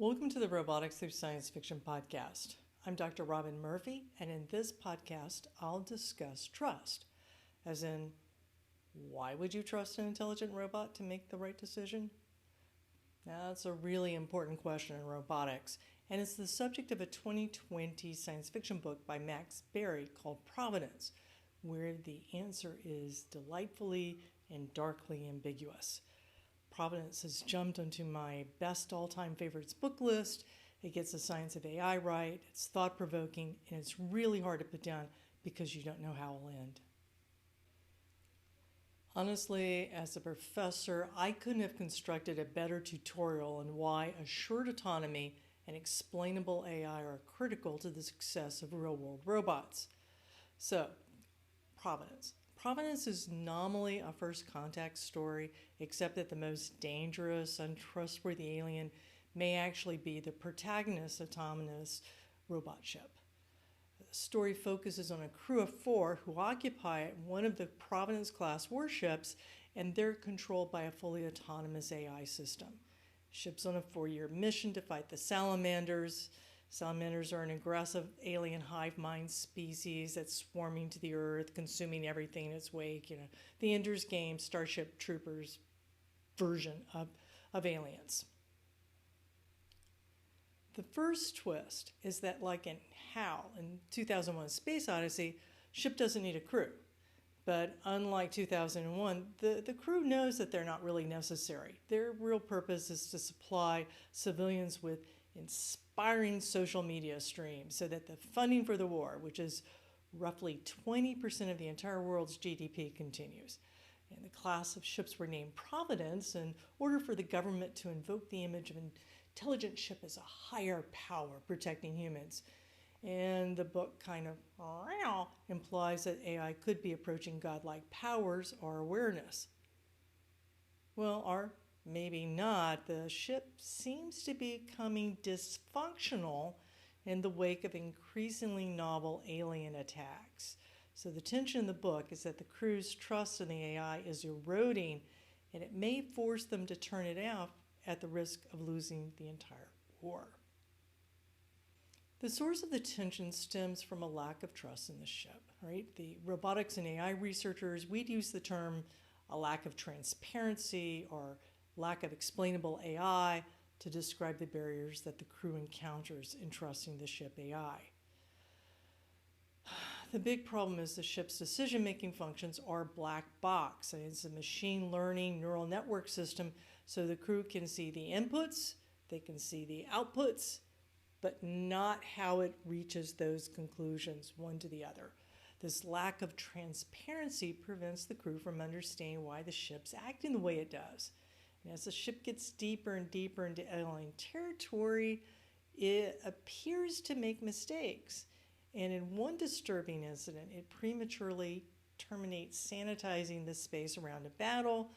Welcome to the Robotics Through Science Fiction podcast. I'm Dr. Robin Murphy, and in this podcast, I'll discuss trust. As in, why would you trust an intelligent robot to make the right decision? Now, that's a really important question in robotics, and it's the subject of a 2020 science fiction book by Max Berry called Providence, where the answer is delightfully and darkly ambiguous. Providence has jumped onto my best all-time favorites book list. It gets the science of AI right, it's thought-provoking, and it's really hard to put down because you don't know how it'll end. Honestly, as a professor, I couldn't have constructed a better tutorial on why assured autonomy and explainable AI are critical to the success of real-world robots. So, Providence. Providence is nominally a first contact story, except that the most dangerous, untrustworthy alien may actually be the protagonist's autonomous robot ship. The story focuses on a crew of 4 who occupy one of the Providence-class warships, and they're controlled by a fully autonomous AI system. The ship's on a 4-year mission to fight the salamanders. Salamanders are an aggressive alien hive mind species that's swarming to the earth, consuming everything in its wake. The Ender's Game, Starship Troopers version of aliens. The first twist is that, like in HAL in 2001 Space Odyssey, ship doesn't need a crew. But unlike 2001, the crew knows that they're not really necessary. Their real purpose is to supply civilians with inspiring social media streams so that the funding for the war, which is roughly 20% of the entire world's GDP, continues. And the class of ships were named Providence in order for the government to invoke the image of an intelligent ship as a higher power protecting humans. And the book kind of implies that AI could be approaching godlike powers or awareness. Well, or maybe not. The ship seems to be becoming dysfunctional in the wake of increasingly novel alien attacks. So the tension in the book is that the crew's trust in the AI is eroding, and it may force them to turn it off at the risk of losing the entire war. The source of the tension stems from a lack of trust in the ship, right? The robotics and AI researchers, we'd use the term a lack of transparency or lack of explainable AI to describe the barriers that the crew encounters in trusting the ship AI. The big problem is the ship's decision-making functions are black box. It's a machine learning neural network system, so the crew can see the inputs, they can see the outputs, but not how it reaches those conclusions one to the other. This lack of transparency prevents the crew from understanding why the ship's acting the way it does. And as the ship gets deeper and deeper into alien territory, it appears to make mistakes. And in one disturbing incident, it prematurely terminates sanitizing the space around a battle,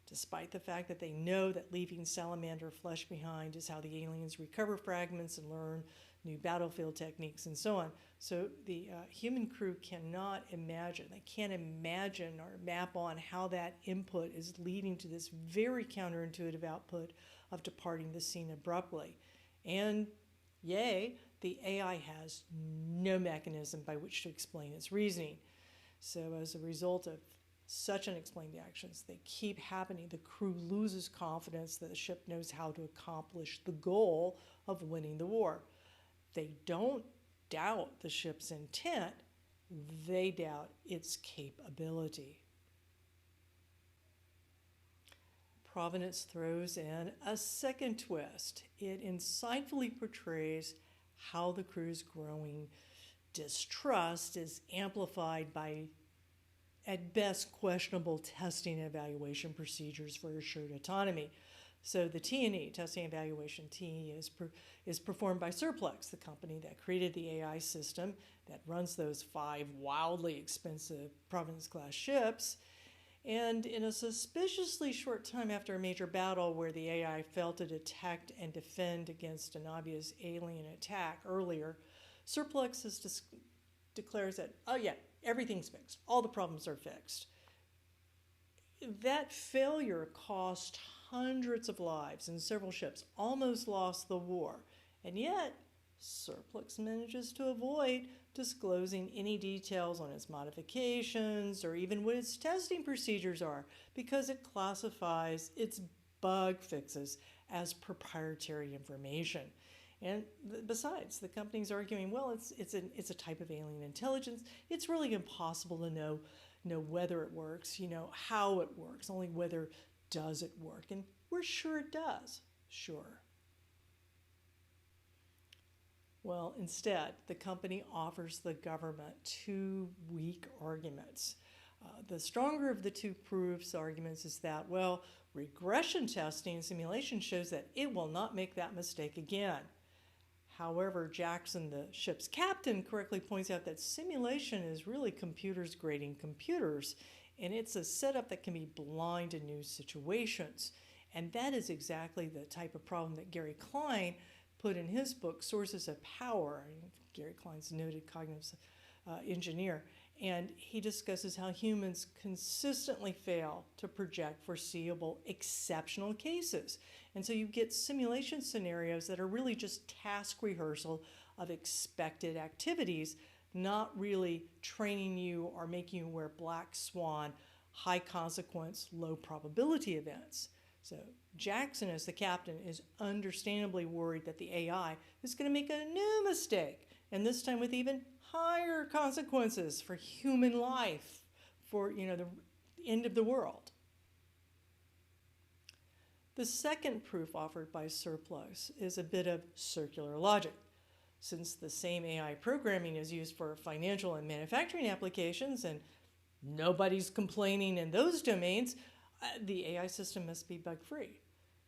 despite the fact that they know that leaving salamander flesh behind is how the aliens recover fragments and learn new battlefield techniques and so on. So the human crew cannot imagine, they can't imagine or map on how that input is leading to this very counterintuitive output of departing the scene abruptly. And yay, the AI has no mechanism by which to explain its reasoning. So as a result of such unexplained actions, they keep happening. The crew loses confidence that the ship knows how to accomplish the goal of winning the war. They don't doubt the ship's intent, they doubt its capability. Providence throws in a second twist. It insightfully portrays how the crew's growing distrust is amplified by, at best, questionable testing and evaluation procedures for assured autonomy. So the T&E, testing and evaluation, T&E, is performed by Surplex, the company that created the AI system that runs those 5 wildly expensive Providence-class ships. And in a suspiciously short time after a major battle where the AI failed to detect and defend against an obvious alien attack earlier, Surplex declares that, oh yeah, everything's fixed. All the problems are fixed. That failure cost hundreds of lives, and several ships almost lost the war. And yet, Surplus manages to avoid disclosing any details on its modifications or even what its testing procedures are, because it classifies its bug fixes as proprietary information. And besides, the company's arguing, well, it's a type of alien intelligence. It's really impossible to know whether it works, how it works, only whether does it work. And we're sure it does. Sure. Well, instead, the company offers the government two weak arguments. The stronger of the two proofs arguments is that, well, regression testing and simulation shows that it will not make that mistake again. However, Jackson, the ship's captain, correctly points out that simulation is really computers grading computers, and it's a setup that can be blind to new situations. And that is exactly the type of problem that Gary Klein put in his book, Sources of Power. Gary Klein's a noted cognitive engineer, and he discusses how humans consistently fail to project foreseeable exceptional cases. And so you get simulation scenarios that are really just task rehearsal of expected activities, not really training you or making you aware of black swan, high consequence, low probability events. So Jackson, as the captain, is understandably worried that the AI is going to make a new mistake, and this time with even higher consequences for human life, for the end of the world. The second proof offered by Surplus is a bit of circular logic. Since the same AI programming is used for financial and manufacturing applications, and nobody's complaining in those domains, the AI system must be bug-free.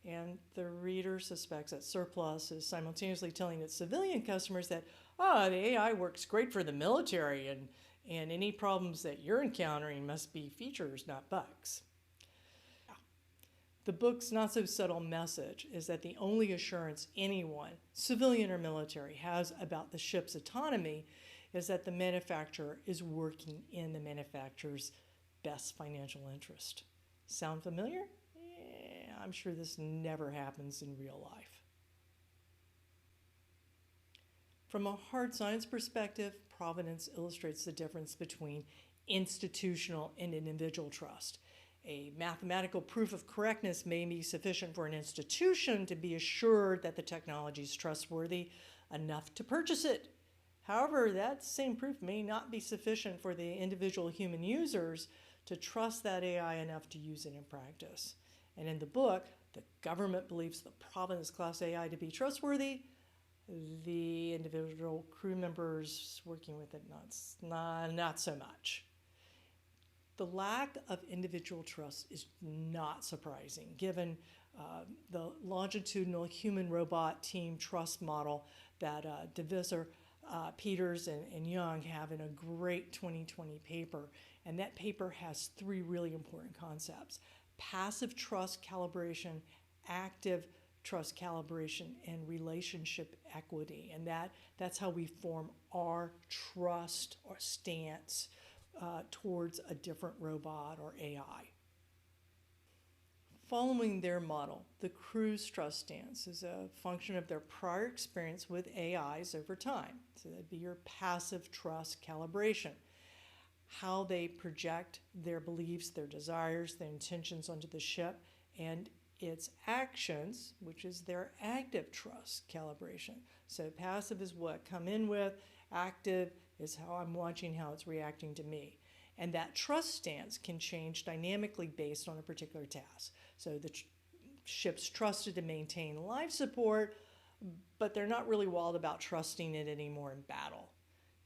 And the reader suspects that Surplus is simultaneously telling its civilian customers that, the AI works great for the military, and any problems that you're encountering must be features, not bugs. The book's not-so-subtle message is that the only assurance anyone, civilian or military, has about the ship's autonomy is that the manufacturer is working in the manufacturer's best financial interest. Sound familiar? Yeah, I'm sure this never happens in real life. From a hard science perspective, Providence illustrates the difference between institutional and individual trust. A mathematical proof of correctness may be sufficient for an institution to be assured that the technology is trustworthy enough to purchase it. However, that same proof may not be sufficient for the individual human users to trust that AI enough to use it in practice. And in the book, the government believes the Providence class AI to be trustworthy. The individual crew members working with it, not so much. The lack of individual trust is not surprising, given the longitudinal human-robot team trust model that DeVisser, Peters, and Young have in a great 2020 paper. And that paper has three really important concepts: passive trust calibration, active trust calibration, and relationship equity. And that's how we form our trust or stance towards a different robot or AI. Following their model, the crew's trust stance is a function of their prior experience with AIs over time. So that'd be your passive trust calibration. How they project their beliefs, their desires, their intentions onto the ship, and its actions, which is their active trust calibration. So passive is what I come in with, active is how I'm watching how it's reacting to me. And that trust stance can change dynamically based on a particular task. So the ship's trusted to maintain life support, but they're not really wild about trusting it anymore in battle.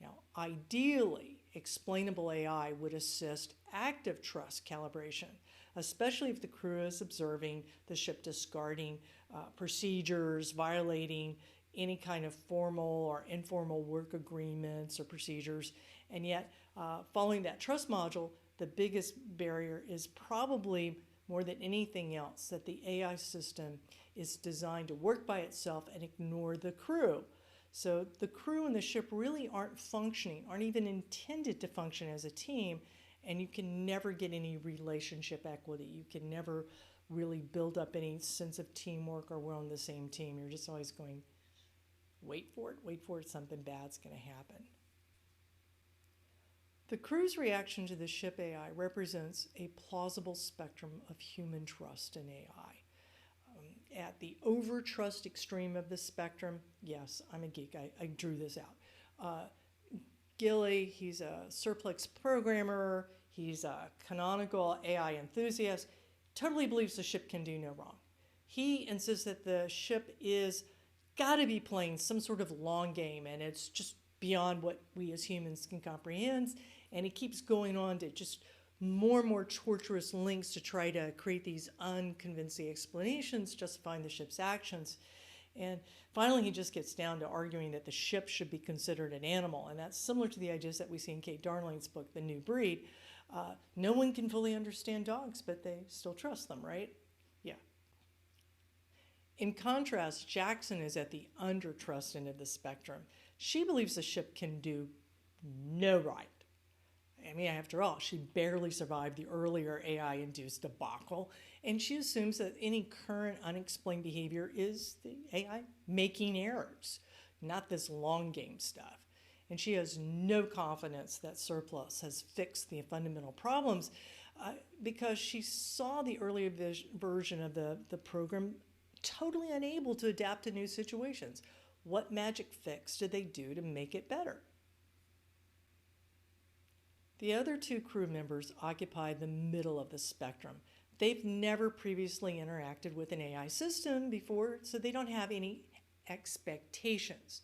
Now, ideally, explainable AI would assist active trust calibration, especially if the crew is observing the ship discarding procedures, violating any kind of formal or informal work agreements or procedures. And yet, following that trust module, the biggest barrier is probably, more than anything else, that the AI system is designed to work by itself and ignore the crew. So the crew and the ship really aren't even intended to function as a team, and you can never get any relationship equity. You can never really build up any sense of teamwork or we're on the same team. You're just always going, wait for it, something bad's going to happen. The crew's reaction to the ship AI represents a plausible spectrum of human trust in AI. At the over-trust extreme of the spectrum, yes, I'm a geek, I drew this out. Gilly, he's a Surplex programmer, he's a canonical AI enthusiast, totally believes the ship can do no wrong. He insists that the ship is got to be playing some sort of long game and it's just beyond what we as humans can comprehend. And he keeps going on to just more and more torturous links to try to create these unconvincing explanations justifying the ship's actions. And finally, he just gets down to arguing that the ship should be considered an animal. And that's similar to the ideas that we see in Kate Darling's book, The New Breed. No one can fully understand dogs, but they still trust them, right? Yeah. In contrast, Jackson is at the under-trust end of the spectrum. She believes the ship can do no right. I mean, after all, she barely survived the earlier AI-induced debacle, and she assumes that any current unexplained behavior is the AI making errors, not this long game stuff. And she has no confidence that Surplus has fixed the fundamental problems because she saw the earlier version of the program totally unable to adapt to new situations. What magic fix did they do to make it better? The other two crew members occupy the middle of the spectrum. They've never previously interacted with an AI system before, so they don't have any expectations.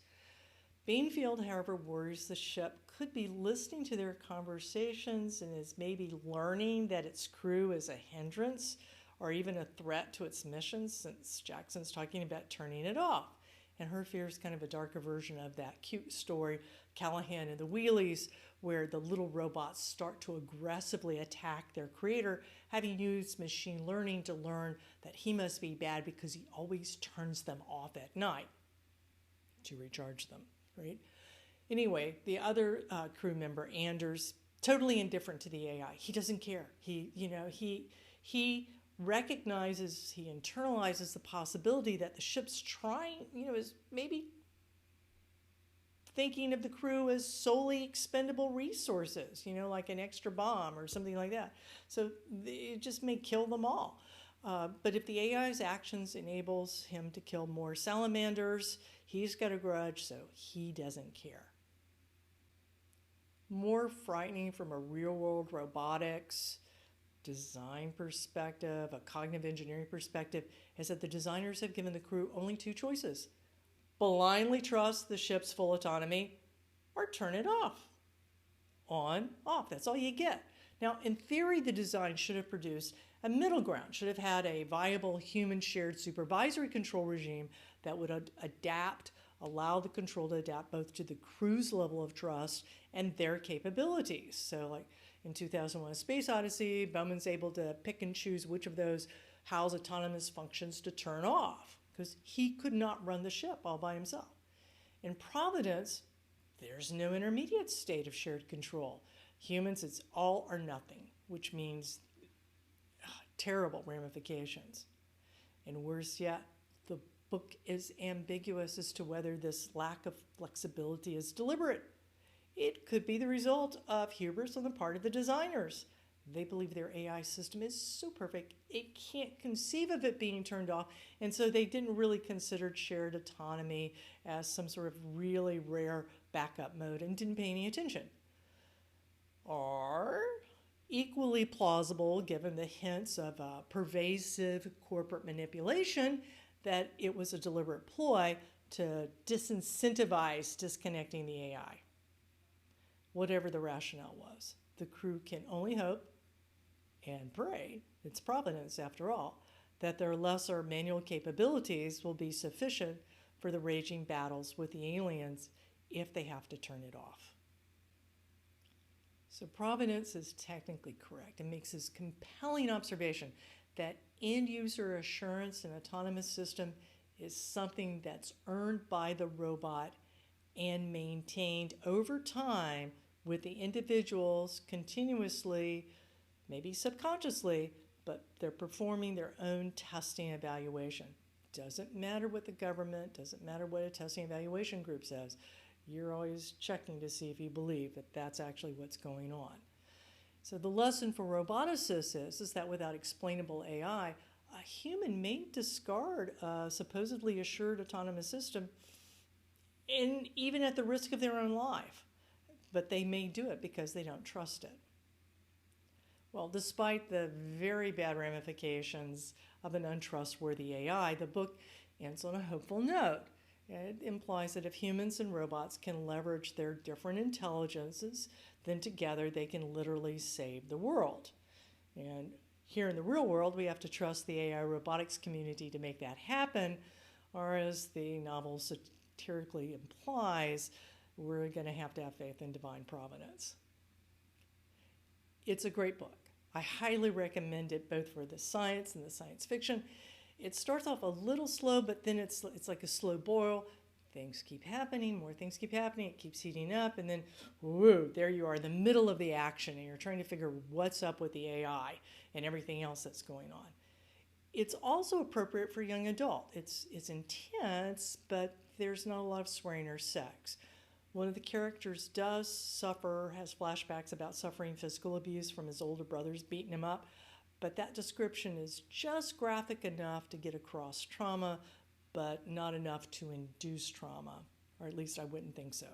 Bainfield, however, worries the ship could be listening to their conversations and is maybe learning that its crew is a hindrance or even a threat to its mission, since Jackson's talking about turning it off. And her fear is kind of a darker version of that cute story, Callahan and the Wheelies, where the little robots start to aggressively attack their creator, having used machine learning to learn that he must be bad because he always turns them off at night to recharge them, right? Anyway, the other crew member, Anders, totally indifferent to the AI. He doesn't care. He recognizes, he internalizes the possibility that the ship's trying, is maybe thinking of the crew as solely expendable resources, like an extra bomb or something like that. So it just may kill them all. But if the AI's actions enables him to kill more salamanders, he's got a grudge, so he doesn't care. More frightening from a real-world robotics design perspective, a cognitive engineering perspective, is that the designers have given the crew only two choices: blindly trust the ship's full autonomy, or turn it off. On, off, that's all you get. Now, in theory, the design should have produced a middle ground, should have had a viable human-shared supervisory control regime that would allow the control to adapt both to the crew's level of trust and their capabilities. So like in 2001: A Space Odyssey, Bowman's able to pick and choose which of those HAL's autonomous functions to turn off, because he could not run the ship all by himself. In Providence, there's no intermediate state of shared control. Humans, it's all or nothing, which means terrible ramifications. And worse yet, the book is ambiguous as to whether this lack of flexibility is deliberate. It could be the result of hubris on the part of the designers. They believe their AI system is so perfect, it can't conceive of it being turned off, and so they didn't really consider shared autonomy as some sort of really rare backup mode and didn't pay any attention. Or, equally plausible, given the hints of pervasive corporate manipulation, that it was a deliberate ploy to disincentivize disconnecting the AI. Whatever the rationale was, the crew can only hope and pray, it's Providence after all, that their lesser manual capabilities will be sufficient for the raging battles with the aliens if they have to turn it off. So Providence is technically correct and makes this compelling observation that end-user assurance in an autonomous system is something that's earned by the robot and maintained over time with the individuals continuously, maybe subconsciously, but they're performing their own testing and evaluation. Doesn't matter what the government, doesn't matter what a testing evaluation group says. You're always checking to see if you believe that that's actually what's going on. So the lesson for roboticists is that without explainable AI, a human may discard a supposedly assured autonomous system, and even at the risk of their own life. But they may do it because they don't trust it. Well, despite the very bad ramifications of an untrustworthy AI, the book ends on a hopeful note. It implies that if humans and robots can leverage their different intelligences, then together they can literally save the world. And here in the real world, we have to trust the AI robotics community to make that happen, or as the novel satirically implies, we're going to have faith in divine providence. It's a great book. I highly recommend it both for the science and the science fiction. It starts off a little slow, but then it's like a slow boil. Things keep happening, more things keep happening, it keeps heating up, and then, whoo, there you are in the middle of the action, and you're trying to figure what's up with the AI and everything else that's going on. It's also appropriate for young adult. It's intense, but there's not a lot of swearing or sex. One of the characters has flashbacks about suffering physical abuse from his older brothers beating him up, but that description is just graphic enough to get across trauma, but not enough to induce trauma, or at least I wouldn't think so.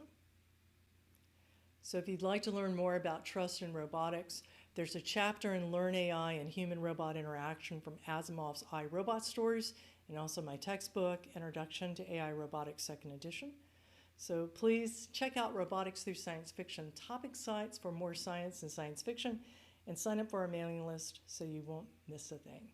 So if you'd like to learn more about trust in robotics, there's a chapter in Learn AI and Human-Robot Interaction from Asimov's I, Robot Stories, and also my textbook, Introduction to AI Robotics, 2nd edition. So please check out Robotics Through Science Fiction topic sites for more science and science fiction, and sign up for our mailing list so you won't miss a thing.